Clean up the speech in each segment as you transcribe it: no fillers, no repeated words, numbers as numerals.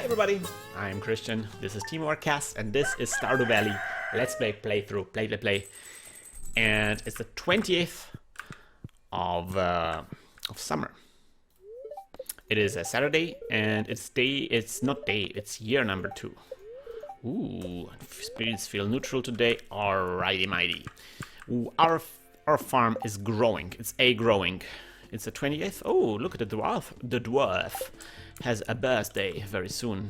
everybody, I'm Christian, this is Team Cast, and this is Stardew Valley Let's Play playthrough, play. And it's the 20th of summer. It is a Saturday, and it's year number 2. Ooh, spirits feel neutral today, alrighty mighty. Ooh, our farm is growing, it's growing. It's the 20th. Oh, look at the dwarf. The dwarf has a birthday very soon.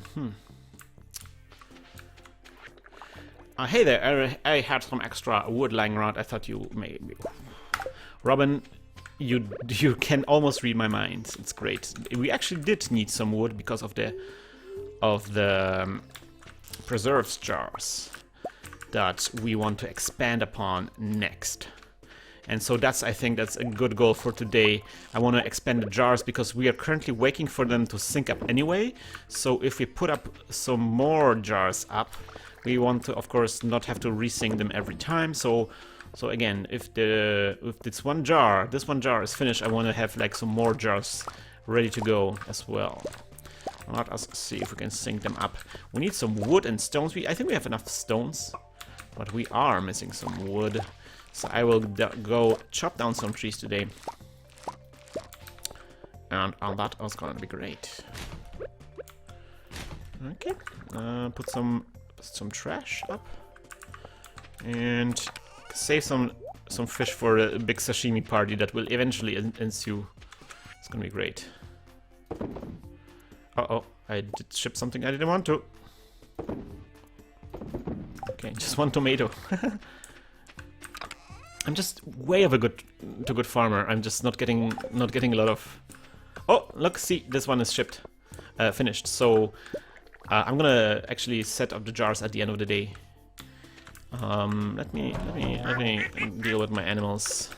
Hey there, I had some extra wood lying around. I thought you maybe... Robin, you can almost read my mind. It's great. We actually did need some wood because of the preserves jars that we want to expand upon next. And so I think that's a good goal for today. I want to expand the jars because we are currently waiting for them to sync up anyway. So if we put up some more jars up, we want to, of course, not have to resync them every time. So again, if this one jar is finished, I want to have like some more jars ready to go as well. Let us see if we can sync them up. We need some wood and stones. I think we have enough stones, but we are missing some wood. So I will go chop down some trees today, and that is going to be great. Okay, put some trash up, and save some fish for a big sashimi party that will eventually ensue. It's gonna be great. Uh-oh, I did ship something I didn't want to. Okay, just one tomato. I'm just way of a good farmer. I'm just not getting a lot of. Oh, look! See, this one is shipped, finished. So I'm gonna actually set up the jars at the end of the day. Let me deal with my animals.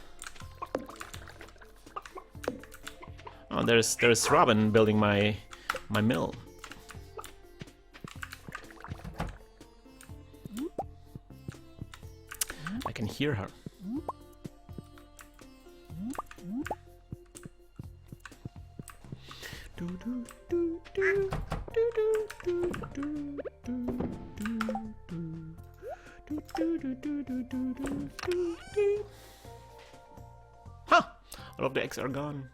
Oh, there's Robin building my mill. I can hear her. Huh! All of the eggs are gone.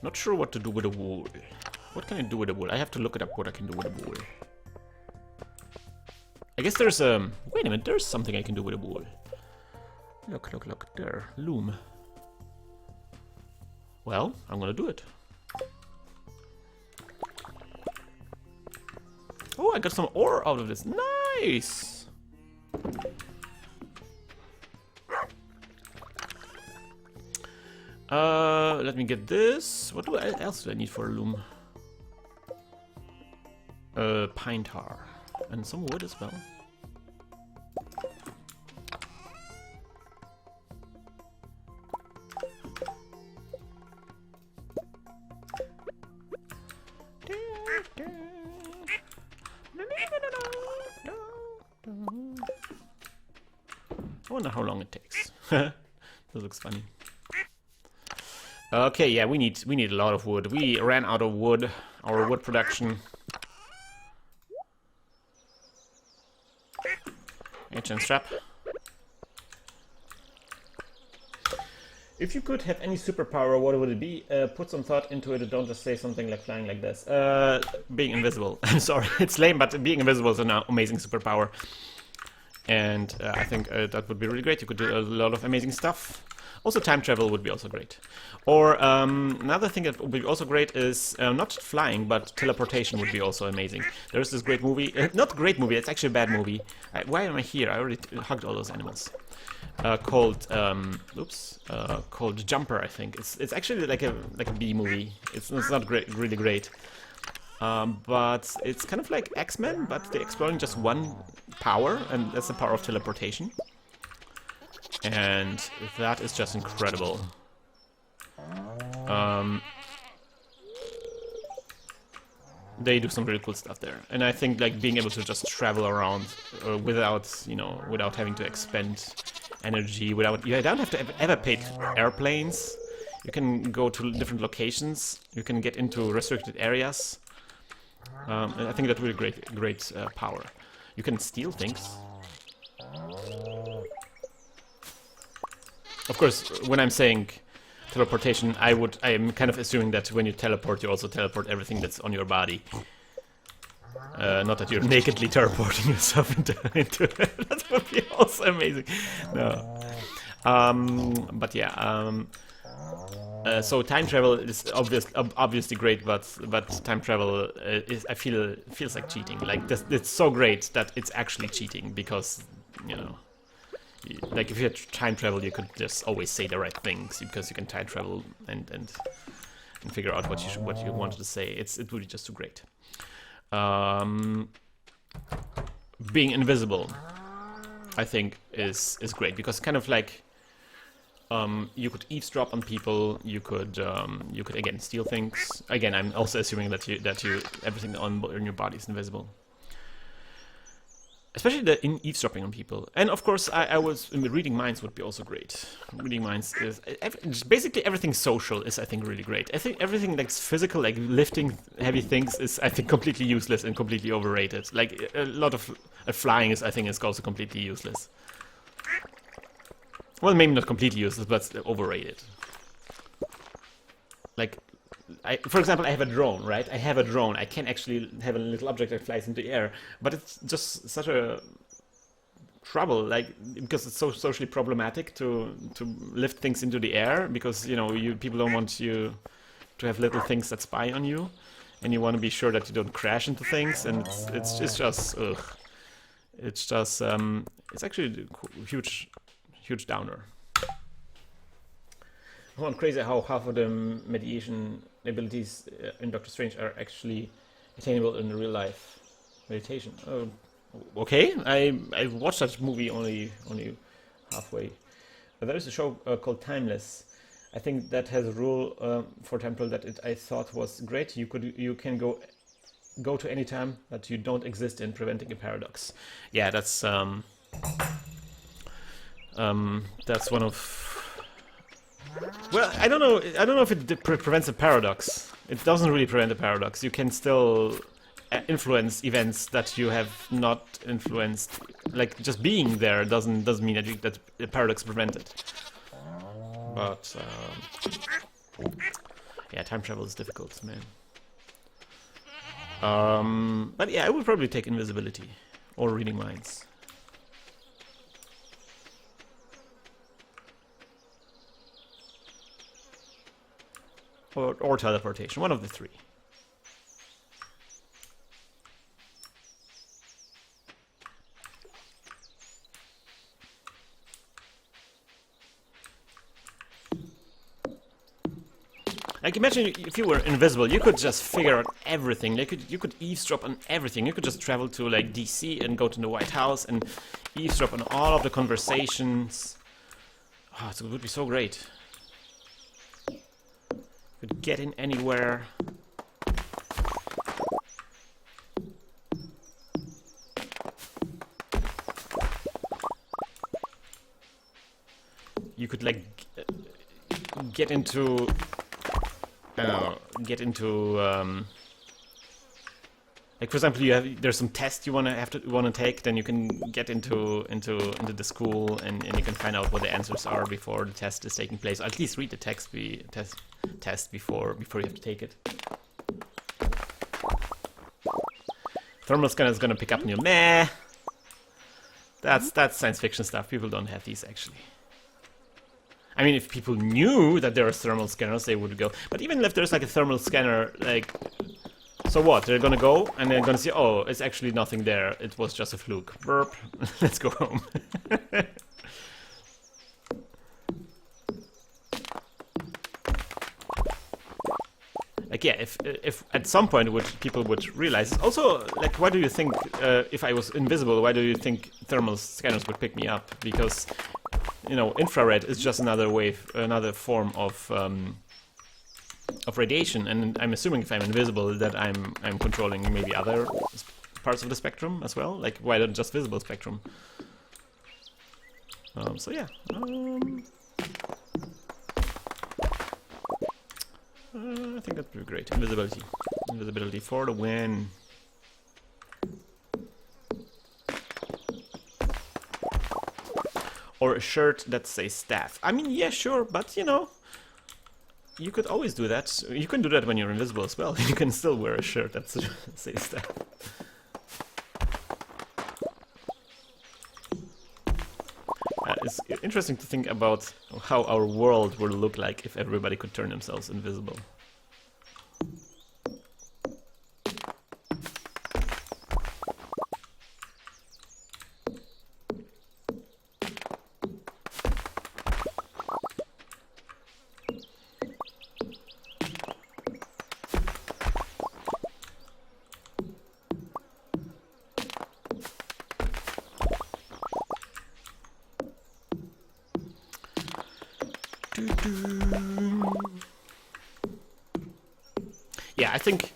Not sure what to do with the wool. What can I do with the wool? I have to look it up what I can do with the wool. I guess there's wait a minute, there's something I can do with the wool. Look, there. Loom. Well, I'm gonna do it. Oh, I got some ore out of this. Nice! Let me get this. What else do I need for a loom? Pine tar. And some wood as well. I wonder how long it takes. That looks funny. Okay, yeah, we need a lot of wood. We ran out of wood. Our wood production. Ancient strap. If you could have any superpower, what would it be? Put some thought into it and don't just say something like flying like this. Being invisible. I'm sorry, it's lame, but being invisible is an amazing superpower. And I think that would be really great. You could do a lot of amazing stuff. Also, time travel would be also great. Or another thing that would be also great is not flying, but teleportation would be also amazing. There's this great movie, not a great movie, it's actually a bad movie. Why am I here? I already hugged all those animals. Called Jumper, I think. It's actually like a B movie. It's not really great. But it's kind of like X-Men, but they're exploring just one power, and that's the power of teleportation. And that is just incredible. They do some really cool stuff there, and I think like being able to just travel around without having to expend energy, you don't have to ever paid airplanes. You can go to different locations. You can get into restricted areas. And I think that will be great power. You can steal things. Of course, when I'm saying teleportation, I am kind of assuming that when you teleport, you also teleport everything that's on your body. Not that you're nakedly teleporting yourself into that would be also amazing. No. But yeah. So time travel is obviously great, but time travel feels like cheating. Like it's so great that it's actually cheating because, you know, like if you had time travel, you could just always say the right things because you can time travel and figure out what you wanted to say. It would be just too great. Being invisible, I think, is great because kind of like you could eavesdrop on people. You could again steal things. Again, I'm also assuming that you everything on your body is invisible. Especially in eavesdropping on people. And of course, reading minds would be also great. Reading minds is... basically everything social is, I think, really great. I think everything that's physical, like lifting heavy things, is, I think, completely useless and completely overrated. Like, a lot of flying is, I think, is also completely useless. Well, maybe not completely useless, but overrated. Like... for example, I have a drone, right? I have a drone. I can actually have a little object that flies into the air, but it's just such a trouble, like because it's so socially problematic to lift things into the air because you know people don't want you to have little things that spy on you, and you want to be sure that you don't crash into things, and it's just ugh. It's just it's actually a huge downer. I found crazy how half of the meditation abilities in Doctor Strange are actually attainable in real life meditation. Oh, okay, I watched that movie only halfway. But there is a show called Timeless. I think that has a rule for temporal that I thought was great. You can go to any time that you don't exist in, preventing a paradox. Yeah, that's one of. Well, I don't know if it prevents a paradox. It doesn't really prevent a paradox. You can still influence events that you have not influenced. Like just being there doesn't mean that a paradox prevented. But yeah, time travel is difficult, man. But yeah, I would probably take invisibility or reading minds. Or teleportation, one of the three. Like imagine if you were invisible, you could just figure out everything. You could eavesdrop on everything. You could just travel to like DC and go to the White House and eavesdrop on all of the conversations. Oh, it would be so great. Could get in anywhere. You could like get into like for example, there's some test you want to take, then you can get into the school and you can find out what the answers are before the test is taking place. Or at least read the test before you have to take it. Thermal scanner is gonna pick up on you. Meh. That's science fiction stuff. People don't have these actually. I mean, if people knew that there are thermal scanners, they would go. But even if there's like a thermal scanner, like, so what? They're gonna go and they're gonna see, oh, it's actually nothing there. It was just a fluke. Burp. Let's go home. Like, yeah, if at some point people would realize. Also, like, why do you think, if I was invisible, why do you think thermal scanners would pick me up? Because, you know, infrared is just another form of radiation, and I'm assuming if I'm invisible that I'm controlling maybe other parts of the spectrum as well. Like, why not just visible spectrum? So yeah. I think that would be great. Invisibility. Invisibility for the win. Or a shirt that says staff. I mean, yeah, sure, but you know, you could always do that. You can do that when you're invisible as well. You can still wear a shirt that says staff. It's interesting to think about how our world would look like if everybody could turn themselves invisible. Yeah, I think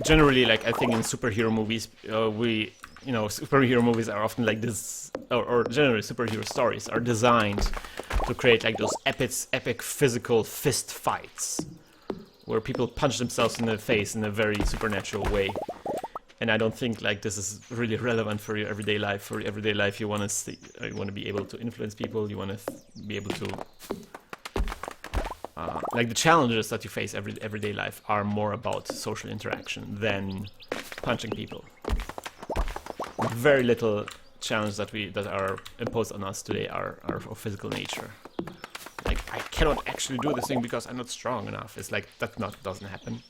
generally, like, I think in superhero movies, superhero movies are often like this, or generally superhero stories are designed to create like those epic physical fist fights, where people punch themselves in the face in a very supernatural way. And I don't think like this is really relevant for your everyday life. For your everyday life, you want to be able to influence people. You want to be able to like the challenges that you face everyday life are more about social interaction than punching people. Very little challenges that are imposed on us today are of physical nature. Like, I cannot actually do this thing because I'm not strong enough. It's like that doesn't happen.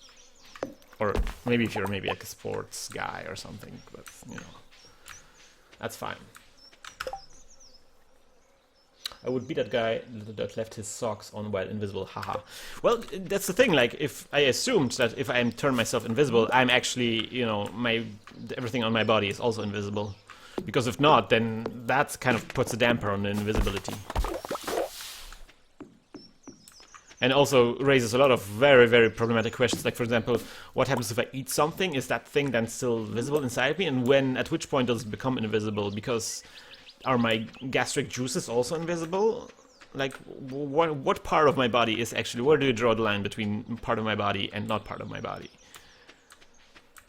Or maybe if you're like a sports guy or something, but you know, that's fine. I would be that guy that left his socks on while invisible, haha. Well, that's the thing, like, if I assumed that if I turn myself invisible, I'm actually, you know, everything on my body is also invisible. Because if not, then that kind of puts a damper on the invisibility. And also raises a lot of very, very problematic questions. Like, for example, what happens if I eat something? Is that thing then still visible inside me? And at which point does it become invisible? Because are my gastric juices also invisible? Like, what part of my body is actually... Where do you draw the line between part of my body and not part of my body?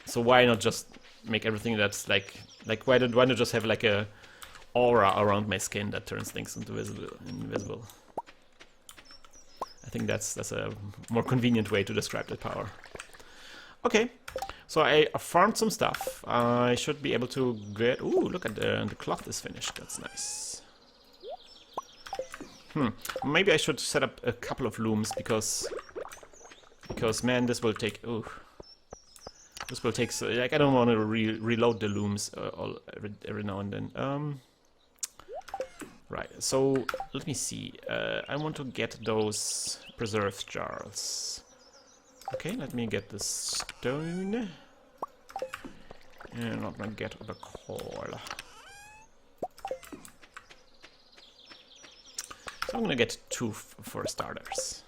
So why not just make everything that's like why not just have like a aura around my skin that turns things into invisible? I think that's a more convenient way to describe that power. Okay, so I farmed some stuff. I should be able to get... Ooh, look at the cloth is finished. That's nice. Maybe I should set up a couple of looms because man, this will take... Ooh. This will take... Like, I don't want to reload the looms every now and then. Right, so let me see. I want to get those preserved jars. Okay, let me get the stone. And let me get the coal. So I'm gonna get 2 for starters.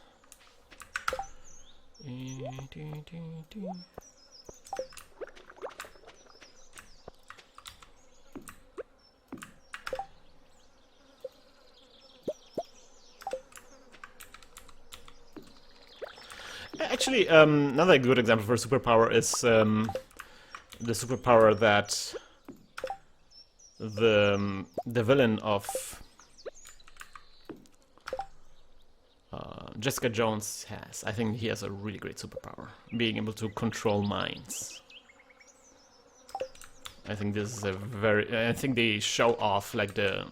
Actually, another good example for a superpower is the superpower that the villain of Jessica Jones has. I think he has a really great superpower, being able to control minds. I think this is a very... I think they show off like the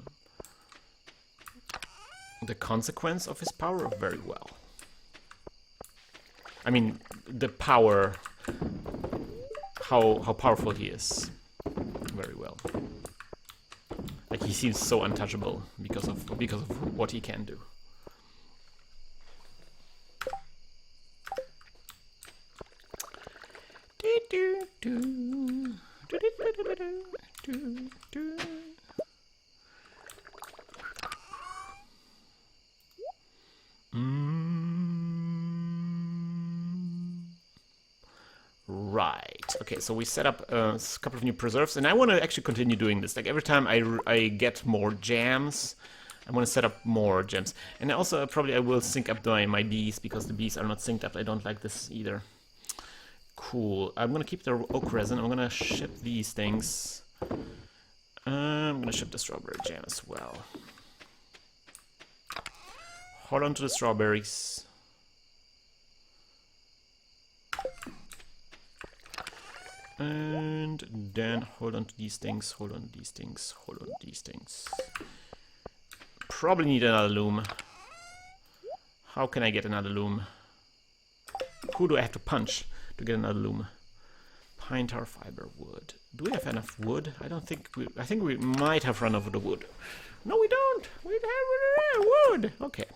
consequence of his power very well. I mean, the power, how powerful he is, very well. Like, he seems so untouchable because of what he can do. Right. Okay, so we set up a couple of new preserves, and I want to actually continue doing this. Like, every time I get more jams, I'm gonna set up more gems. And also probably I will sync up my bees because the bees are not synced up. I don't like this either. Cool. I'm gonna keep the oak resin. I'm gonna ship these things. I'm gonna ship the strawberry jam as well. Hold on to the strawberries. And then hold on to these things, hold on to these things, hold on to these things. Probably need another loom. How can I get another loom? Who do I have to punch to get another loom? Pine tar, fiber, wood. Do we have enough wood? I don't think we... I think we might have run over the wood. No, we don't! We have wood! Okay.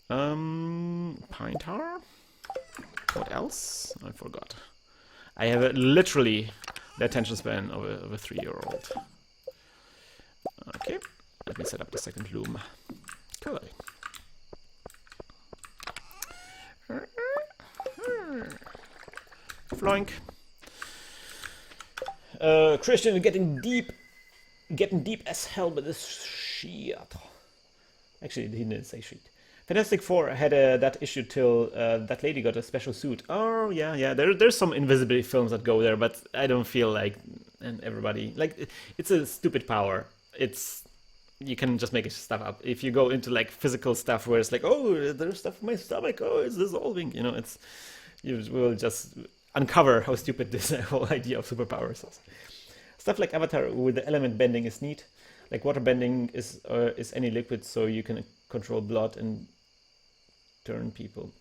Pine tar? What else? I forgot. I have literally the attention span of a 3-year-old. Okay, let me set up the second loom. Cool. Floink. Christian is getting deep as hell with this shit. Actually, he didn't say shit. Fantastic Four had that issue till that lady got a special suit. Oh, yeah. There's some invisibility films that go there, but I don't feel like... And everybody... Like, it's a stupid power. You can just make stuff up. If you go into, like, physical stuff where it's like, oh, there's stuff in my stomach, oh, it's dissolving, you know, you will just uncover how stupid this whole idea of superpowers is. Stuff like Avatar with the element bending is neat. Like water bending is any liquid, so you can control blood and turn people.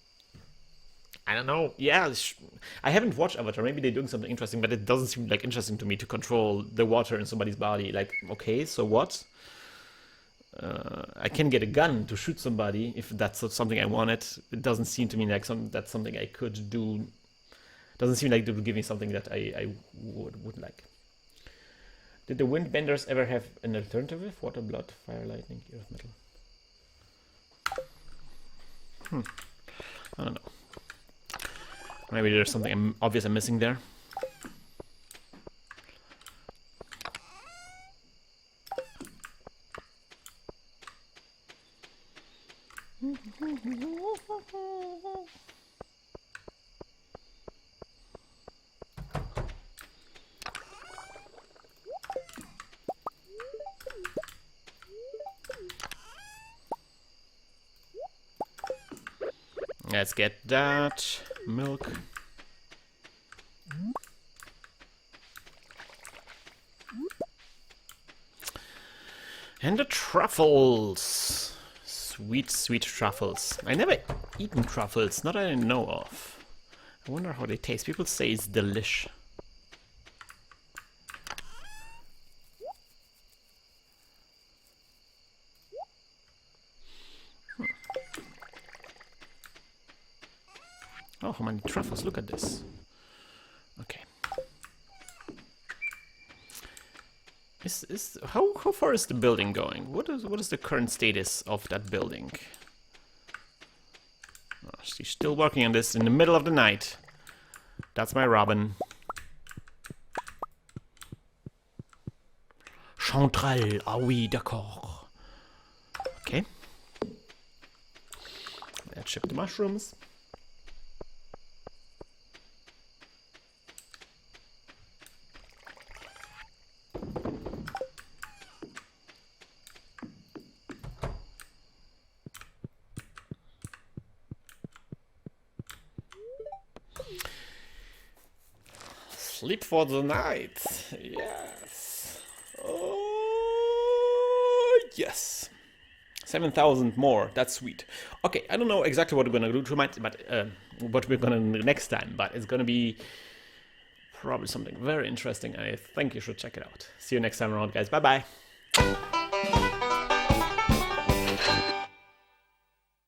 I don't know. Yeah, I haven't watched Avatar. Maybe they're doing something interesting, but it doesn't seem like interesting to me to control the water in somebody's body. Like, okay, so what? I can get a gun to shoot somebody if that's something I wanted. It doesn't seem to me like that's something I could do. Doesn't seem like it would give me something that I would like. Did the windbenders ever have an alternative? Water, blood, fire, lightning, earth, metal. I don't know. Maybe there's something obvious I'm missing there. Let's get that milk. And the truffles. Sweet, sweet truffles. I never eaten truffles, not that I know of. I wonder how they taste. People say it's delish. Oh, how many truffles? Look at this. Okay. How far is the building going? What is the current status of that building? Oh, she's still working on this in the middle of the night. That's my Robin. Chanterelle, ah oui, d'accord. Okay. Let's ship the mushrooms. Sleep for the night. Yes. Oh, yes. 7,000 more. That's sweet. Okay, I don't know exactly what we're gonna do tonight, but what we're gonna do next time. But it's gonna be probably something very interesting. I think you should check it out. See you next time around, guys. Bye bye.